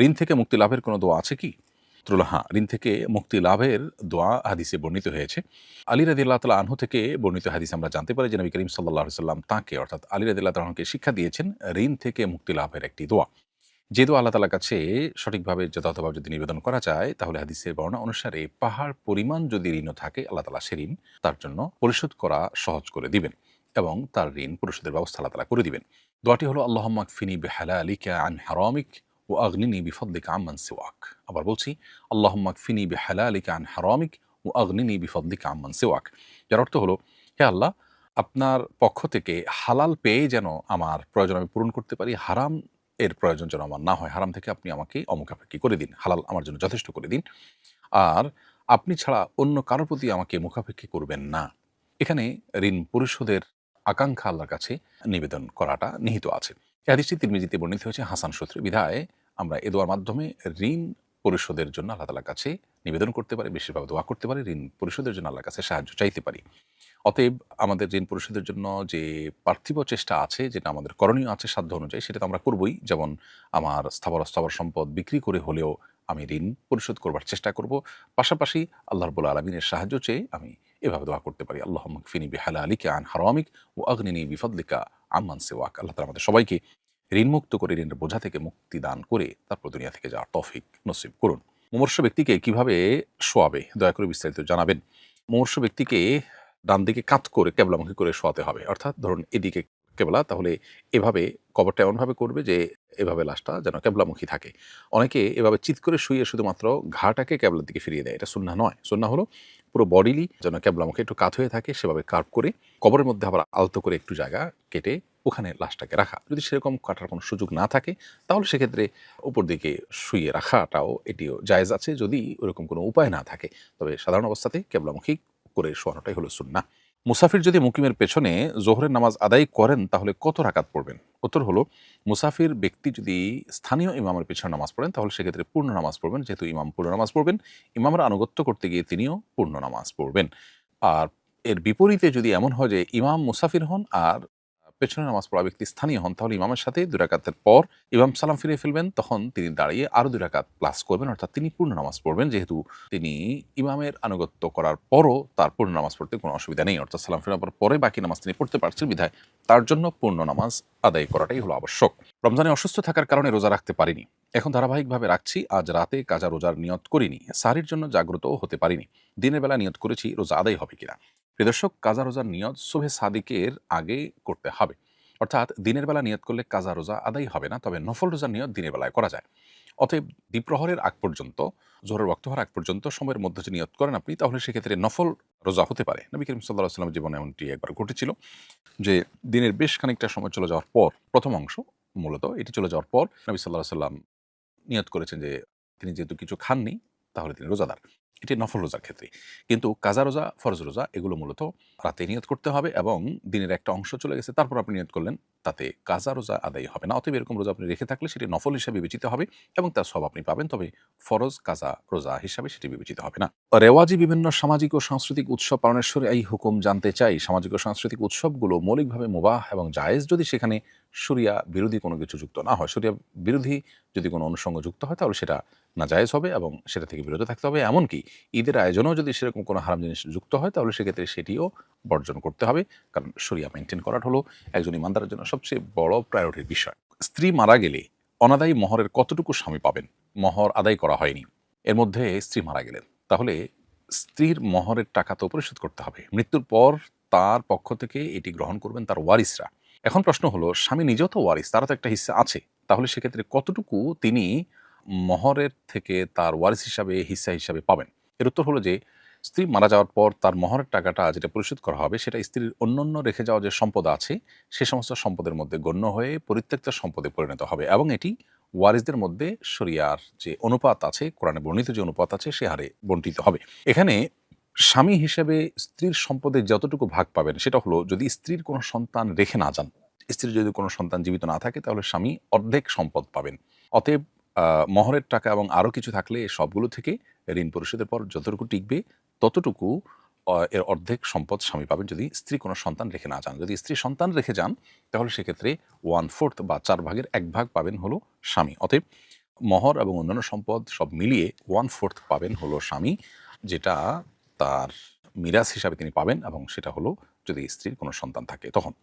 ঋণ থেকে মুক্তি লাভের কোনো দোয়া আছে কি? হ্যাঁ, ঋণ থেকে মুক্তি লাভের দোয়া হাদিসে বর্ণিত হয়েছে। আলী রাদিয়াল্লাহু তাআলা আনহু থেকে বর্ণিত হাদিসে আমরা জানতে পারি যে নবী করিম সাল্লাল্লাহু আলাইহি সাল্লাম তাঁকে অর্থাৎ আলী রাদিয়াল্লাহু তাআলাকে শিক্ষা দিয়েছেন ঋণ থেকে মুক্তি লাভের একটি দোয়া। যে দোয়া আল্লাহ তাআলার কাছে সঠিকভাবে যথাযথভাবে যদি নিবেদন করা যায় তাহলে হাদিসের বর্ণনা অনুসারে পাহাড় পরিমাণ যদি ঋণও থাকে আল্লাহ তাআলা সে ঋণ তার জন্য পরিশোধ করা সহজ করে দিবেন এবং তার ঋণ পরিশোধের ব্যবস্থা আল্লাহ তাআলা করে দিবেন। দোয়াটি হলো আল্লাহুম্মা কফিনি বিহালালিকা আন হারামিক ওয়া আগনিনি বিফদলিকা আম্মান সিওয়াক। আবার বলছি, আল্লাহুম্মা কফিনি বিহালালিকা আন হারামিক ওয়া আগনিনি বিফদলিকা আম্মান সিওয়াক। যার অর্থ হলো, হে আল্লাহ, আপনার পক্ষ থেকে হালাল পেয়ে যেন আমার প্রয়োজন আমি পূরণ করতে পারি, হারাম এর প্রয়োজন যেন আমার না হয়, হারাম থেকে আপনি আমাকে অমুখাপেক্ষী করে দিন, হালাল আমার জন্য যথেষ্ট করে দিন, আর আপনি ছাড়া অন্য কারোর প্রতি আমাকে মুখাপেক্ষী করবেন না। এখানে ঋণ পরিশোধের আকাঙ্ক্ষা আল্লাহর কাছে নিবেদন করাটা নিহিত আছে। এই হাদিসটি তিরমিজিতে বর্ণিত হয়েছে হাসান সূত্রে। বিধায় আমরা এ দোয়ার মাধ্যমে ঋণ পরিশোধের জন্য আল্লাহ তাআলার কাছে নিবেদন করতে পারি, বিশেষভাবে দোয়া করতে পারি, ঋণ পরিশোধের জন্য আল্লাহর কাছে সাহায্য চাইতে পারি। অতএব আমাদের ঋণ পরিশোধের জন্য যে পার্থিব চেষ্টা আছে, যেটা আমাদের করণীয় আছে সাধ্য অনুযায়ী, সেটা তো আমরা করবই। যেমন আমার স্থাবর সম্পদ বিক্রি করে হলেও আমি ঋণ পরিশোধ করবার চেষ্টা করব। পাশাপাশি আল্লাহ রাব্বুল আলামিনের সাহায্য চেয়ে আমি এভাবে দোয়া করতে পারি, আল্লাহুম্মা কফিনি বিহালালিকা আন হারামিক ওয়া আগনিনি বিফদলিকা আম্মান সিওয়াক। আল্লাহ তাআলা আমাদের সবাইকে ঋণমুক্ত করে, ঋণের বোঝা থেকে মুক্তি দান করে তারপর দুনিয়া থেকে যাওয়ার তৌফিক নসিব করুন। মুমূর্ষু ব্যক্তিকে কিভাবে শোয়াবে দয়া করে বিস্তারিত জানাবেন। মুমূর্ষু ব্যক্তিকে ডান দিকে কাত করে কেবলামুখী করে শোয়াতে হবে। অর্থাৎ ধরুন এদিকে কেবলা, তাহলে এভাবে কবরটা এমনভাবে করবে যে এভাবে লাশটা যেন কেবলামুখী থাকে। অনেকে এভাবে চিৎ করে শুইয়ে শুধুমাত্র ঘাড়টাকে কেবলার দিকে ফিরিয়ে দেয়। এটা সুন্নাহ নয়। সুন্নাহ হলো পুরো বডিলি যেন কেবলামুখী একটু কাত হয়ে থাকে, সেভাবে কার্ভ করে কবরের মধ্যে আবার আলতো করে একটু জায়গা কেটে ওখানে লাশটাকে রাখা। যদি সেরকম কাটার কোনো সুযোগ না থাকে তাহলে সেক্ষেত্রে উপর দিকে শুইয়ে রাখাটাও এটিও জায়েজ আছে, যদি ওরকম কোনো উপায় না থাকে। তবে সাধারণ অবস্থাতে কেবলামুখী করে শোয়ানোটাই হলো সুন্নাহ। মুসাফির যদি মুকিমের পেছনে জোহরের নামাজ আদায় করেন তাহলে কত রাকাত পড়বেন? উত্তর হলো, মুসাফির ব্যক্তি যদি স্থানীয় ইমামের পেছনে নামাজ পড়েন তাহলে সেক্ষেত্রে পূর্ণ নামাজ পড়বেন। যেহেতু ইমাম পূর্ণ নামাজ পড়বেন, ইমামের আনুগত্য করতে গিয়ে তিনিও পূর্ণ নামাজ পড়বেন। আর এর বিপরীতে যদি এমন হয় যে ইমাম মুসাফির হন আর পেছনে নামাজ পড়া ব্যক্তি স্থানীয় হন, তাহলে ইমামের সাথে ২ রাকাতের পর ইমাম সালাম ফিরিয়ে ফেলবেন, তখন তিনি দাঁড়িয়ে আরও ২ রাকাত প্লাস করবেন, অর্থাৎ তিনি পূর্ণ নামাজ পড়বেন। যেহেতু তিনি ইমামের আনুগত্য করার পরও তার পূর্ণ নামাজ পড়তে কোনো অসুবিধা নেই, অর্থাৎ সালাম ফেরানোর পরে বাকি নামাজ তিনি পড়তে পারছেন, বিধায় তার জন্য পূর্ণ নামাজ আদায় করাটাই হলো আবশ্যক। রমজানে অসুস্থ থাকার কারণে রোজা রাখতে পারিনি, এখন ধারাবাহিকভাবে রাখছি। আজ রাতে কাজা রোজার নিয়ত করিনি, সাহরির জন্য জাগ্রতও হতে পারিনি, দিনের বেলা নিয়ত করেছি, রোজা আদায় হবে কিনা? প্রিয় দর্শক, কাজা রোজার নিয়ত সুবহে সাদিকের আগে করতে হবে। অর্থাৎ দিনের বেলা নিয়ত করলে কাজা রোজা আদায় হবে না, তবে নফল রোজার নিয়ত দিনের বেলায় করা যায়। অতএব দ্বিপ্রহরের আগ পর্যন্ত, জোহরের ওয়াক্ত হওয়ার আগ পর্যন্ত সময়ের মধ্যে যদি নিয়ত করেন আপনি, তাহলে সেক্ষেত্রে নফল রোজা হতে পারে। নবী করিম সাল্লাল্লাহু আলাইহি ওয়াসাল্লামের জীবনে এমনটি একবার ঘটেছিল যে দিনের বেশ খানিকটা সময় চলে যাওয়ার পর, প্রথম অংশ মূলত এটি চলে যাওয়ার পর নবী সাল্লাল্লাহু আলাইহি ওয়াসাল্লাম নিয়ত করেছেন যে তিনি যেহেতু কিছু খাননি তাহলে তিনি রোজাদার। এটি নফল রোজার ক্ষেত্রে। কিন্তু কাজা রোজা, ফরজ রোজা এগুলো মূলত রাতে নিয়ত করতে হবে এবং দিনের একটা অংশ চলে গেছে তারপর আপনি নিয়ত করলেন, তাতে কাজা রোজা আদায় হবে না। অতএব এরকম রোজা আপনি রেখে থাকলে সেটি নফল হিসাবে বিবেচিত হবে এবং তার সওয়াব আপনি পাবেন, তবে ফরজ কাজা রোজা হিসাবে সেটি বিবেচিত হবে না। রেওয়াজি বিভিন্ন সামাজিক ও সাংস্কৃতিক উৎসব পালনের এই হুকুম জানতে চাই। সামাজিক ও সাংস্কৃতিক উৎসবগুলো মৌলিকভাবে মুবাহ এবং জায়েজ যদি সেখানে শরিয়া বিরোধী কোনো কিছু যুক্ত না হয়। শরিয়া বিরোধী যদি কোনো অনুষঙ্গ যুক্ত হয় তাহলে সেটা নাজায়েজ হবে এবং সেটা থেকে বিরত থাকতে হবে। এমনকি ঈদের আয়োজনেও যদি সেরকম কোনো হারাম জিনিস যুক্ত হয় তাহলে সেক্ষেত্রে সেটিও বর্জন করতে হবে, কারণ শরিয়া মেনটেন করাটা হলো একজন ইমানদারের জন্য সবচেয়ে বড় প্রায়োরিটির বিষয়। স্ত্রী মারা গেলে অনাদায়ী মহরের কতটুকু স্বামী পাবেন? মহর আদায় করা হয়নি, এর মধ্যে স্ত্রী মারা গেলেন, তাহলে স্ত্রীর মহরের টাকা তো পরিশোধ করতে হবে। মৃত্যুর পর তার পক্ষ থেকে এটি গ্রহণ করবেন তার ওয়ারিসরা। এখন প্রশ্ন হলো, স্বামী নিজেও তো ওয়ারিস, তারা তো একটা হিস্সা আছে, তাহলে সেক্ষেত্রে কতটুকু তিনি মহরের থেকে তার ওয়ারিস হিসাবে, হিস্সা হিসাবে পাবেন? এর উত্তর হলো যে স্ত্রী মারা যাওয়ার পর তার মহরের টাকাটা যেটা পরিশোধ করা হবে সেটা স্ত্রীর অন্যান্য রেখে যাওয়া যে সম্পদ আছে সে সমস্ত সম্পদের মধ্যে গণ্য হয়ে পরিত্যক্ত সম্পদে পরিণত হবে এবং এটি ওয়ারিসদের মধ্যে শরিয়ার যে অনুপাত আছে, কোরআনে বর্ণিত যে অনুপাত আছে সে হারে বণ্টিত হবে। এখানে স্বামী হিসেবে স্ত্রীর সম্পদে যতটুকু ভাগ পাবেন সেটা হলো, যদি স্ত্রীর কোনো সন্তান রেখে না যান, স্ত্রীর যদি কোনো সন্তান জীবিত না থাকে তাহলে স্বামী অর্ধেক সম্পদ পাবেন। অতএব মহরের টাকা এবং আরও কিছু থাকলে সবগুলো থেকে ঋণ পরিশোধের পর যতটুকু টিকবে ততটুকু এর অর্ধেক সম্পদ স্বামী পাবেন, যদি স্ত্রী কোনো সন্তান রেখে না যান। যদি স্ত্রী সন্তান রেখে যান তাহলে সেক্ষেত্রে 1/4 বা 4 ভাগের 1 ভাগ পাবেন হলো স্বামী। অতএব মহর এবং অন্যান্য সম্পদ সব মিলিয়ে 1/4 পাবেন হলো স্বামী, যেটা তার মিরাস হিসাবে তিনি পাবেন, এবং সেটা হলো যদি স্ত্রীর কোনো সন্তান থাকে তখন।